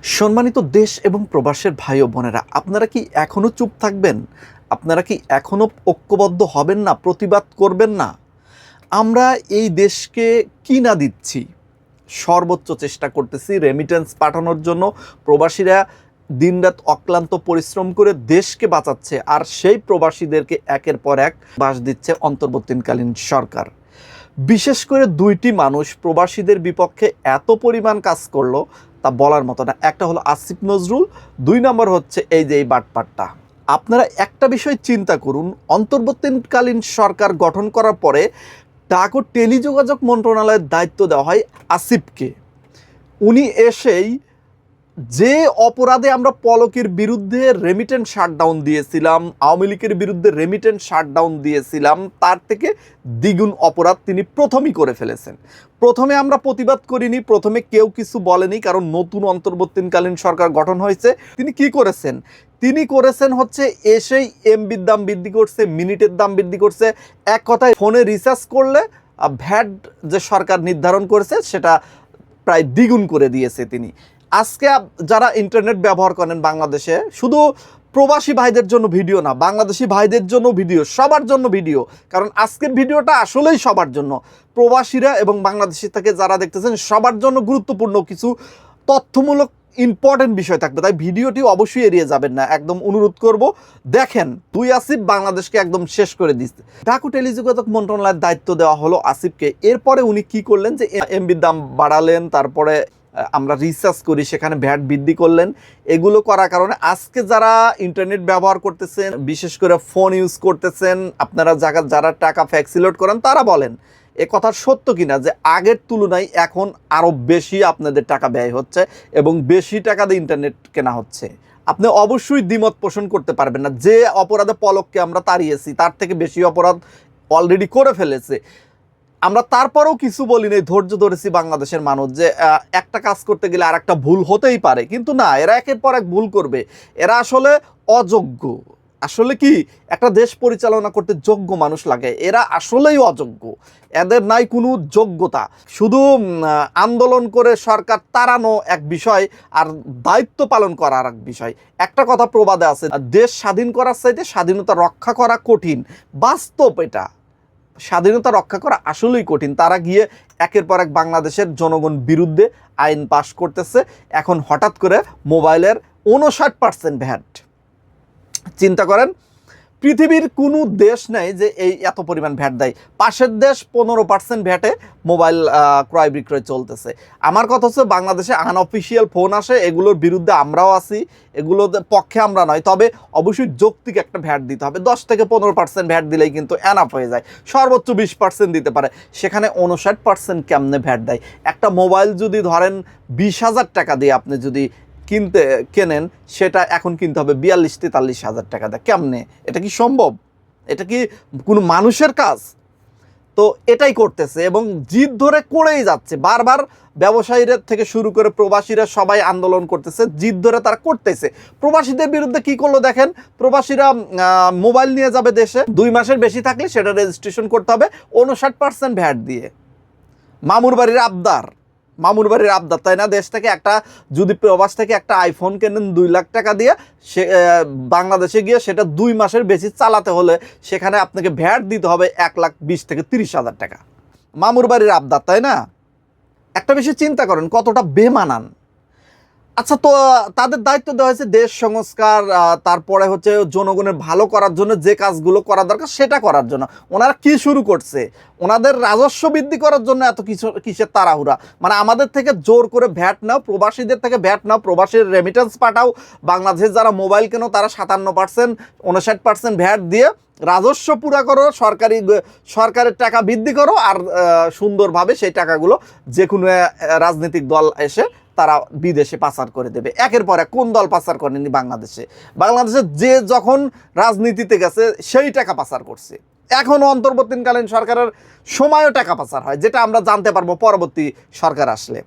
সম্মানিত দেশ এবং প্রবাসের ভাই ও বোনেরা, আপনারা কি এখনও চুপ থাকবেন? আপনারা কি এখনও ঐক্যবদ্ধ হবেন না, প্রতিবাদ করবেন না? আমরা এই দেশকে কি না দিচ্ছি, সর্বোচ্চ চেষ্টা করতেছি রেমিটেন্স পাঠানোর জন্য। প্রবাসীরা দিনরাত অক্লান্ত পরিশ্রম করে দেশকে বাঁচাচ্ছে, আর সেই প্রবাসীদেরকে একের পর এক বাস দিচ্ছে অন্তর্বর্তীকালীন সরকার। বিশেষ করে দুইটি মানুষ প্রবাসীদের বিপক্ষে এত পরিমাণ কাজ করলো তা বলার মতো না। একটা হলো আসিফ নজরুল, দুই নম্বর হচ্ছে এই যে এই বাটপাট্টা। আপনারা একটা বিষয় চিন্তা করুন, অন্তর্বর্তীকালীন সরকার গঠন করার পরে ডাক ও টেলিযোগাযোগ মন্ত্রণালয়ের দায়িত্ব দেওয়া হয় আসিফকে। উনি এসেই যে অপরাধে আমরা পলকের বিরুদ্ধে রেমিটেন্স শাটডাউন দিয়েছিলাম, আওয়ামী লীগের বিরুদ্ধে রেমিটেন্স শাটডাউন দিয়েছিলাম, তার থেকে দ্বিগুণ অপরাধ তিনি প্রথমেই করে ফেলেছেন। প্রথমে আমরা প্রতিবাদ করিনি, প্রথমে কেউ কিছু বলেনি, কারণ নতুন অন্তর্বর্তীকালীন সরকার গঠন হয়েছে। তিনি কি করেছেন? তিনি করেছেন হচ্ছে এসেই এমবির দাম বৃদ্ধি করছে, মিনিটের দাম বৃদ্ধি করছে। এক কথায় ফোনে রিচার্জ করলে ভ্যাট যে সরকার নির্ধারণ করেছে সেটা প্রায় দ্বিগুণ করে দিয়েছে তিনি। আজকে যারা ইন্টারনেট ব্যবহার করেন বাংলাদেশে, শুধু প্রবাসী ভাইদের জন্য ভিডিও না, বাংলাদেশি ভাইদের জন্য ভিডিও, সবার জন্য ভিডিও, কারণ আজকের ভিডিওটা আসলেই সবার জন্য। প্রবাসীরা এবং বাংলাদেশি থেকে যারা দেখতেছেন সবার জন্য গুরুত্বপূর্ণ কিছু তথ্যমূলক ইম্পর্টেন্ট বিষয় থাকবে, তাই ভিডিওটি অবশ্যই এড়িয়ে যাবেন না, একদম অনুরোধ করব। দেখেন, দুই আসিফ বাংলাদেশকে একদম শেষ করে দিচ্ছে। ডাক ও টেলিযোগাযোগ মন্ত্রণালয়ের দায়িত্ব দেওয়া হলো আসিফকে। এরপরে উনি কি করলেন যে এমবির দাম বাড়ালেন, তারপরে আমরা রিসার্চ করি সেখানে ভ্যাট বৃদ্ধি করলেন। এগুলো করার কারণে আজকে যারা ইন্টারনেট ব্যবহার করতেছেন, বিশেষ করে ফোন ইউজ করতেছেন, আপনারা যারা টাকা ফ্যাক্সিলোড করেন তারা বলেন এ কথা সত্য কিনা যে আগের তুলনায় এখন আরও বেশি আপনাদের টাকা ব্যয় হচ্ছে এবং বেশি টাকা দিয়ে ইন্টারনেট কেনা হচ্ছে। আপনি অবশ্যই দ্বিমত পোষণ করতে পারবেন না। যে অপরাধে পলককে আমরা তাড়িয়েছি তার থেকে বেশি অপরাধ অলরেডি করে ফেলেছে। আমরা তারপরেও কিছু বলি নাই, ধৈর্য ধরেছি বাংলাদেশের মানুষ যে একটা কাজ করতে গেলে আর একটা ভুল হতেই পারে, কিন্তু না, এরা একের পর এক ভুল করবে। এরা আসলে অযোগ্য। আসলে কি একটা দেশ পরিচালনা করতে যোগ্য মানুষ লাগে, এরা আসলেই অযোগ্য। এদের নাই কোনো যোগ্যতা। শুধু আন্দোলন করে সরকার তাড়ানো এক বিষয়, আর দায়িত্ব পালন করা আর এক বিষয়। একটা কথা প্রবাদে আছে, দেশ স্বাধীন করার চাইতে স্বাধীনতা রক্ষা করা কঠিন। বাস্তব এটা, স্বাধীনতা রক্ষা করা আসলেই কঠিন। তারা গিয়ে একের পর এক বাংলাদেশের জনগণ বিরুদ্ধে আইন পাশ করতেছে। এখন হঠাৎ করে মোবাইলের 59% ভ্যাট। চিন্তা করেন, পৃথিবীর কোনো দেশ নেই যে এই এত পরিমাণ ভ্যাট দেয়। পাশের দেশ 15% ভ্যাটে মোবাইল ক্রয় বিক্রয় চলতেছে। আমার কথা হচ্ছে, বাংলাদেশে আনঅফিসিয়াল ফোন আসে, এগুলোর বিরুদ্ধে আমরাও আছি, এগুলোর পক্ষে আমরা নয়, তবে অবশ্যই যৌক্তিক একটা ভ্যাট দিতে হবে। 10 থেকে 15% ভ্যাট দিলেই কিন্তু এনাফ হয়ে যায়। সর্বোচ্চ 20% দিতে পারে, সেখানে 59% কেমনে ভ্যাট দেয়? একটা মোবাইল যদি ধরেন 20,000 টাকা দিয়ে আপনি যদি কেনেন, সেটা এখন কিনতে হবে 42-43 হাজার টাকা দেয়। কেমনে? এটা কি সম্ভব? এটা কি কোনো মানুষের কাজ? তো এটাই করতেছে এবং জিদ ধরে করেই যাচ্ছে। বারবার ব্যবসায়ীরা থেকে শুরু করে প্রবাসীরা সবাই আন্দোলন করতেছে, জিদ ধরে তারা করতেছে। প্রবাসীদের বিরুদ্ধে কি করলো দেখেন, প্রবাসীরা মোবাইল নিয়ে যাবে দেশে, 2 মাসের বেশি থাকলে সেটা রেজিস্ট্রেশন করতে হবে 59% ভ্যাট দিয়ে। মামুর বাড়ির আবদার, তাই না? দেশ থেকে একটা, যদি প্রবাস থেকে একটা আইফোন কেনেন 2 লাখ টাকা দিয়ে, সে বাংলাদেশে গিয়ে সেটা 2 মাসের বেশি চালাতে হলে সেখানে আপনাকে ভ্যাট দিতে হবে 1,20,000 থেকে 30,000 টাকা। মামুর বাড়ির আবদার, তাই না? একটা বিষয় চিন্তা করেন কতটা বেমানান। আচ্ছা, তো তাদের দায়িত্ব দেওয়া হয়েছে দেশ সংস্কার, তারপরে হচ্ছে জনগণের ভালো করার জন্য যে কাজগুলো করা দরকার সেটা করার জন্য। ওনারা কি শুরু করছে? ওনাদের রাজস্ব বৃদ্ধি করার জন্য এত কিসের তাড়াহুড়া? মানে আমাদের থেকে জোর করে ভ্যাট নাও, প্রবাসীদের থেকে ভ্যাট নাও, প্রবাসীর রেমিটেন্স পাঠাও, বাংলাদেশে যারা মোবাইল কেনো তারা 57%, 59% ভ্যাট দিয়ে রাজস্ব পুরা করো, সরকারের টাকা বৃদ্ধি করো, আর সুন্দরভাবে সেই টাকাগুলো যে কোনো রাজনৈতিক দল এসে তারা বিদেশে পাচার করে দেবে। একের পর এক কোন দল পাচার করেনি বাংলাদেশে? যে যখন রাজনীতিতে গেছে সেই টাকা পাচার করছে। এখনও অন্তর্বর্তীকালীন সরকারের সময়ও টাকা পাচার হয়, যেটা আমরা জানতে পারবো পরবর্তী সরকার আসলে।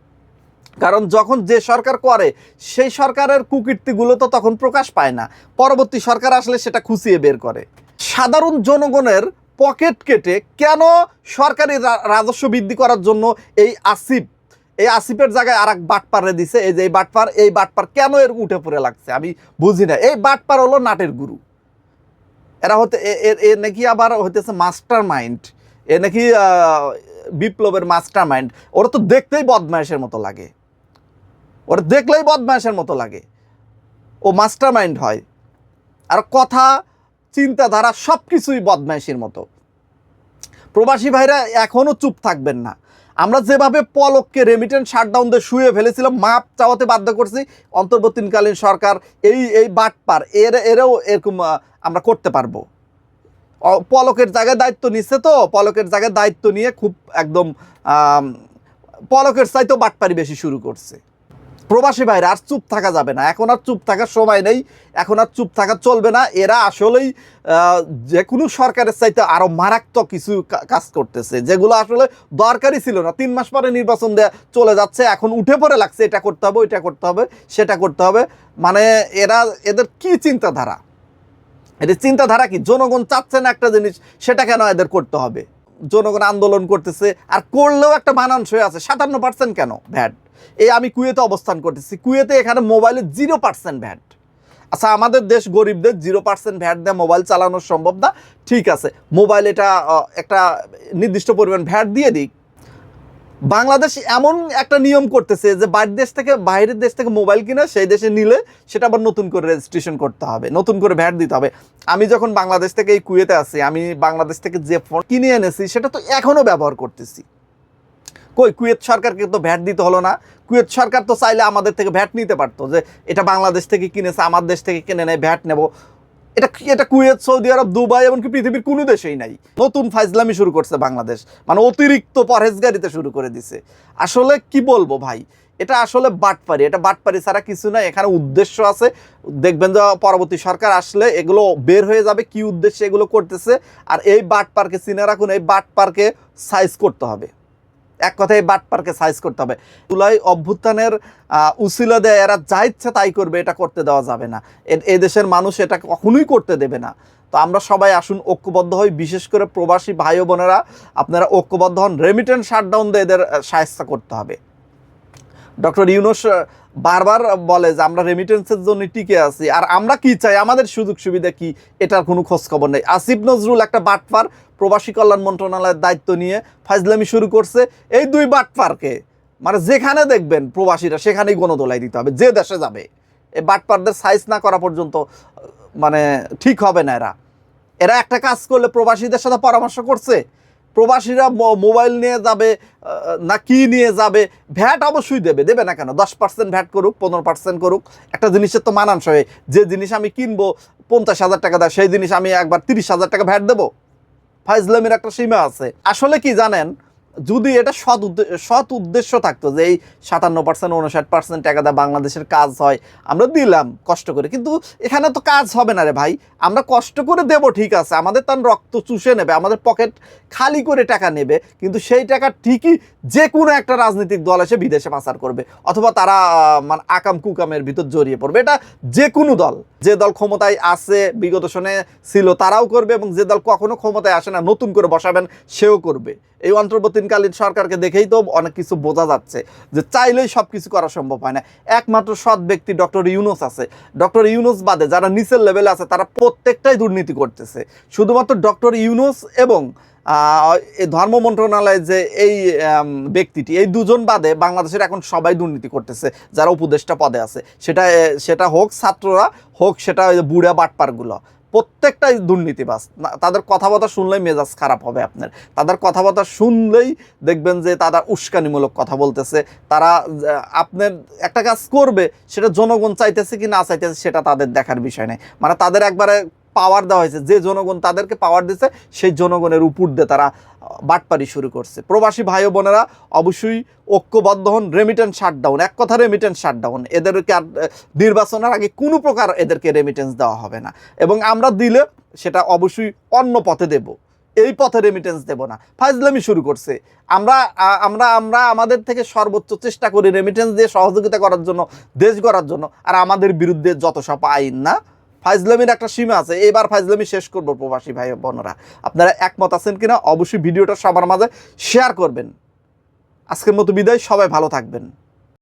কারণ যখন যে সরকার করে সেই সরকারের কুকীর্তিগুলো তো তখন প্রকাশ পায় না, পরবর্তী সরকার আসলে সেটা খুঁচিয়ে বের করে। সাধারণ জনগণের পকেট কেটে কেন সরকারি রাজস্ব বৃদ্ধি করার জন্য এই আসিফ এই আসিফের জায়গায় আর এক বাটপারে দিছে, এই যে এই বাটপার কেন এর উঠে পড়ে লাগছে আমি বুঝি না। এই বাটপার হলো নাটের গুরু, এরা হতে এ নাকি আবার হইতেছে মাস্টার মাইন্ড, এ নাকি বিপ্লবের মাস্টার মাইন্ড। ওরা তো দেখতেই বদমাইশের মতো লাগে, ওরা দেখলেই বদমাইশের মতো লাগে, ও মাস্টার মাইন্ড হয়। আর কথা চিন্তাধারা সব কিছুই বদমাইশির মতো। প্রবাসী ভাইরা এখনও চুপ থাকবেন না। আমরা যেভাবে পলককে রেমিটেন্স শাটডাউন দিয়ে শুয়ে ফেলেছিলাম, মাপ চাওয়াতে বাধ্য করছি, অন্তর্বর্তীকালীন সরকার এই বাটপার এরাও এরকম আমরা করতে পারবো। পলকের জায়গায় দায়িত্ব নিচ্ছে, তো পলকের জায়গায় দায়িত্ব নিয়ে খুব একদম পলকের চাইতেও বাটপারি বেশি শুরু করছে। প্রবাসী ভাইরা আর চুপ থাকা যাবে না, এখন আর চুপ থাকার সময় নেই, এখন আর চুপ থাকা চলবে না। এরা আসলেই যে কোনো সরকারের চাইতে আরও মারাত্মক কিছু কাজ করতেছে, যেগুলো আসলে দরকারই ছিল না। 3 মাস পরে নির্বাচন দেওয়া চলে যাচ্ছে, এখন উঠে পড়ে লাগছে এটা করতে হবে, ওইটা করতে হবে, সেটা করতে হবে। মানে এদের কি চিন্তাধারা, এদের চিন্তাধারা কি? জনগণ চাচ্ছে না একটা জিনিস, সেটা কেন এদের করতে হবে? জনগণ আন্দোলন করতেছে, আর করলেও একটা মানানসই আছে। 57% কেন ভ্যাট? এই আমি কুয়েতে অবস্থান করতেছি, কুয়েতে এখানে মোবাইলে 0% ভ্যাট। আচ্ছা, আমাদের দেশ গরিবদের 0% ভ্যাট দেয় মোবাইল চালানো সম্ভব না, ঠিক আছে, মোবাইল এটা একটা নির্দিষ্ট পরিমাণ ভ্যাট দিয়ে দিক। বাংলাদেশ এমন একটা নিয়ম করতেছে যে বাইরের দেশ থেকে মোবাইল কিনে সেই দেশে নিলে সেটা আবার নতুন করে রেজিস্ট্রেশন করতে হবে, নতুন করে ভ্যাট দিতে হবে। আমি যখন বাংলাদেশ থেকে এই কুয়েতে আছি, আমি বাংলাদেশ থেকে যে ফোন কিনে এনেছি সেটা তো এখনও ব্যবহার করতেছি। কই, কুয়েত সরকারকে তো ভ্যাট দিতে হলো না। কুয়েত সরকার তো চাইলে আমাদের থেকে ভ্যাট নিতে পারতো, যে এটা বাংলাদেশ থেকে কিনেছে, আমার দেশ থেকে কিনে নেয়, ভ্যাট নেব। এটা কুয়েত, সৌদি আরব, দুবাই, এমনকি পৃথিবীর কোনো দেশেই নাই। নতুন ফাইজলামি শুরু করছে বাংলাদেশ, মানে অতিরিক্ত পরহেজগারিতে শুরু করে দিছে। আসলে কি বলবো ভাই, এটা আসলে বাটপারি, এটা বাটপারি ছাড়া কিছু না। এখানে উদ্দেশ্য আছে, দেখবেন যে পরবর্তী সরকার আসলে এগুলো বের হয়ে যাবে কি উদ্দেশ্যে এগুলো করতেছে। আর এই বাটপারকে চিনে রাখুন, এই বাটপারকে সাইজ করতে হবে। এক কথায় বাটপারকে সাইজ করতে হবে। জুলাই অভ্যুত্থানের উসিলা দেয় এরা যা ইচ্ছা তাই করবে, এটা করতে দেওয়া যাবে না। এই দেশের মানুষ এটা কখনোই করতে দেবে না। তো আমরা সবাই আসুন ঐক্যবদ্ধ হই, বিশেষ করে প্রবাসী ভাই বোনেরা আপনারা ঐক্যবদ্ধ হন। রেমিটেন্স শাটডাউন দিয়ে এদের সাহায্য করতে হবে। ডক্টর ইউনূস বারবার বলে যে আমরা রেমিটেন্সের জন্য টিকে আছি, আর আমরা কি চাই, আমাদের সুযোগ সুবিধা কি, এটার কোনো খোঁজ খবর নেই। আসিফ নজরুল একটা বাটপার, প্রবাসী কল্যাণ মন্ত্রণালয়ের দায়িত্ব নিয়ে ফাইজলামি শুরু করছে। এই দুই বাটপারকে মানে যেখানে দেখবেন প্রবাসীরা সেখানেই গণদোলাই দিতে হবে, যে দেশে যাবে। এই বাটপারদের সাইজ না করা পর্যন্ত মানে ঠিক হবে না। এরা একটা কাজ করলে প্রবাসীদের সাথে পরামর্শ করছে, প্রবাসীরা মোবাইল নিয়ে যাবে না কি নিয়ে যাবে, ভ্যাট অবশ্যই দেবে না কেন? 10% ভ্যাট করুক, 15% করুক, একটা জিনিসের তো মানানসই। যে জিনিস আমি কিনবো 50,000 টাকা দেয়, সেই জিনিস আমি একবার 30,000 টাকা ভ্যাট দেবো? ফাইজলামের একটা সীমা আছে। আসলে কি জানেন, যদি এটা সৎ উদ্দেশ্য থাকতো যে এই 57%, 59% টাকা দেয় বাংলাদেশের কাজ হয়, আমরা দিলাম কষ্ট করে, কিন্তু এখানে তো কাজ হবে না রে ভাই। আমরা কষ্ট করে দেব ঠিক আছে, আমাদের তার রক্ত চুষে নেবে, আমাদের পকেট খালি করে টাকা নেবে, কিন্তু সেই টাকা ঠিকই যে কোনো একটা রাজনৈতিক দল এসে বিদেশে পাচার করবে, অথবা তারা মানে আকাম কুকামের ভিতর জড়িয়ে পড়বে। এটা যে কোনো দল, যে দল ক্ষমতায় আছে বিগত সনে ছিল তারাও করবে, এবং যে দল কখনো ক্ষমতায় আসে না নতুন করে বসাবেন সেও করবে। এই অন্তর্বর্তীকালীন সরকারকে দেখেই তো অনেক কিছু বোঝা যাচ্ছে যে চাইলেই সব কিছু করা সম্ভব হয় না। একমাত্র সৎ ব্যক্তি ডক্টর ইউনূস আছে। ডক্টর ইউনূস বাদে যারা নিচের লেভেলে আছে তারা প্রত্যেকটাই দুর্নীতি করতেছে। শুধুমাত্র ডক্টর ইউনূস এবং ধর্ম মন্ত্রণালয়ে যে এই ব্যক্তিটি, এই দুজন বাদে বাংলাদেশের এখন সবাই দুর্নীতি করতেছে যারা উপদেষ্টা পদে আছে। সেটা হোক ছাত্ররা, হোক সেটা বুড়া বাটপারগুলো, প্রত্যেকটাই দুর্নীতিবাজ। তাদের কথাবার্তা শুনলেই মেজাজ খারাপ হবে আপনার। তাদের কথাবার্তা শুনলেই দেখবেন যে তারা উস্কানিমূলক কথা বলতেছে। তারা আপনার একটা কাজ করবে, সেটা জনগণ চাইতেছে কি না চাইতেছে সেটা তাদের দেখার বিষয় নেই। মানে তাদের একবারে পাওয়ার দেওয়া হয়েছে, যে জনগণ তাদেরকে পাওয়ার দিচ্ছে সেই জনগণের উপর দিয়ে তারা বাটপারি শুরু করছে। প্রবাসী ভাই বোনেরা অবশ্যই ঐক্যবদ্ধ হন। রেমিটেন্স শাটডাউন, এক কথা রেমিটেন্স শাটডাউন। এদেরকে আর নির্বাচনের আগে কোনো প্রকার এদেরকে রেমিটেন্স দেওয়া হবে না, এবং আমরা দিলে সেটা অবশ্যই অন্য পথে দেব, এই পথে রেমিটেন্স দেব না। ফাইজলামি শুরু করছে। আমরা আমরা আমরা আমাদের থেকে সর্বোচ্চ চেষ্টা করি রেমিটেন্স দিয়ে সহযোগিতা করার জন্য, দেশ গড়ার জন্য, আর আমাদের বিরুদ্ধে যত সব আইন না, ফাইজলামির একটা সীমা আছে। এবার ফাইজলামি শেষ করবো। প্রবাসী ভাই বোনেরা আপনারা একমত আছেন কিনা অবশ্যই ভিডিওটা সবার মাঝে শেয়ার করবেন। আজকের মতো বিদায়, সবাই ভালো থাকবেন।